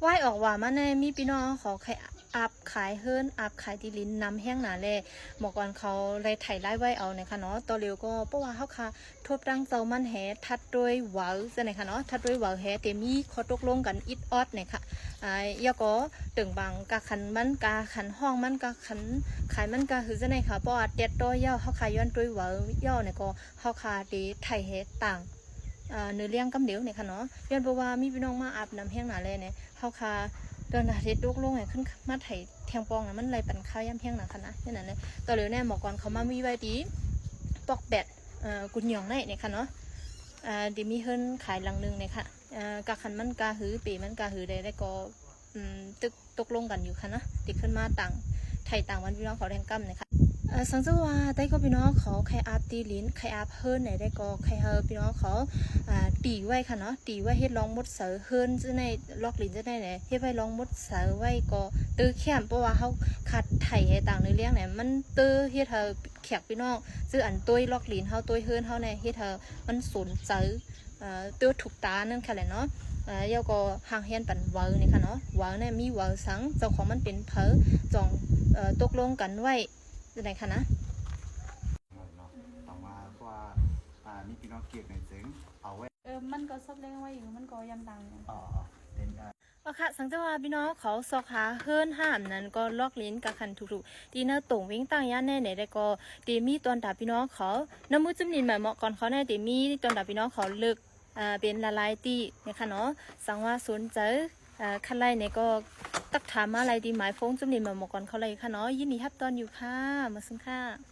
ไหวออกว่ามันในมีพี่น้องเขาใครอับขายเฮิรนอับขายดีลิ้นนำแห้งหนาแลหมอกก่อนเขาเลยไถไล่ไว้เอาเนี่ยค่ะเนาะตัวเร็วก็เพราะว่าเขาค่ะทบดังเจ้ามันแหทัดด้วยหวาจะไหนค่ะเนาะทัดด้วยหวาแหเตมีข้อตกลงกันอิดออดเนี่ยค่ะยาก็ตึงบางกะขันมันกะขันห้องมันกะขันขายมันกะคือจะไหนค่ะเพราะว่าเด็ดตัวย่อเขาขายย้อนด้วยหวาย่อเนี่ยก็เขาค่ะดีไถแหต่างเนื้อเลี้ยงกำเดียวเนี่ยค่ะเนาะย้อนเพราะว่ามีพี่น้องมาอาบน้ำแห้งหนาเลยเนี่ยเขาค่ะเดินอาทิตย์ลูกลงไงขึ้นมาไถเทียงปองนะมันเลยปั่นข้าวย่ำแห้งหนาค่ะนะนี่นั่นเลยต่อเลยเนี่ยหมอก่อนเขามามีไว้ดีปอกแบดกุญยองเนี่ยค่ะเนาะดีมีเฮิรนขายหลังนึงเนี่ยค่ะกะขันมันกะหือปีมันกะหือได้ก็ตึกตกลงกันอยู่ค่ะนะติดขึ้นมาต่างไทยต่างวันพี่น้องเขาแรงกั้มเนี่ยค่ะสังเกตว่าได้ก็พี่น้องเขาใครอาบตีลิ้นใครอาบเฮิรนไหนได้ก็ใครเฮอพี่น้องเขาตีไว้ค่ะเนาะตีไว้เฮ็ดลองมดเสือเฮิรนจะในล็อกลิ้นจะได้ไหนเฮ็ดไว้ลองมดเสือไว้ก็ตื้อแคมเพราะว่าเขาขัดไถต่างในเลี้ยงเนี่ยมันตื้อเฮ็ดเฮอแขกพี่น้องซื้ออันตุ้ยล็อกลิ้นเขาตุ้ยเฮิรนเขาเนี่ยเฮ็ดเฮอมันสนเสือตัวถูกตานั่นค่ะแหละเนาะเยาก็ห่างเฮียนปันเวอร์นี่ค่ะเนาะเวอร์เนี่ยมีเวอร์สังเจ้าของมันเป็นเพอจองตกลงกันไว้ไหนคะนะต่อมาว่านี่พี่น้องเกียรติในเสียงเอาไว้มันก็ซับเลี้ยงไว้อยู่มันก็ยำดังเป็นค่ะสังเกตว่าพี่น้องเขาซอกหาเฮิรนห้ามนั้นก็ลอกลิ้นกับคันถูกๆตีเนื้อตรงวิ่งตั้งย่านแน่ไหนได้ก็ตีมีตอนดาพี่น้องเขาน้ำมือจุ่มนินหมายเหมาะก่อนเขาแน่ตีมีตอนดาพี่น้องเขาเลิกเป็นละลายตีเนี่ยค่ะเนาะสังว่าสนใจขั้นไล่เนี่ยก็ตักถามมาอะไรดีหมายฟงจุ่มนินหมายเหมาะก่อนเขาเลยค่ะเนาะยินดีครับตอนอยู่ค่ะมาซึ่งค่ะ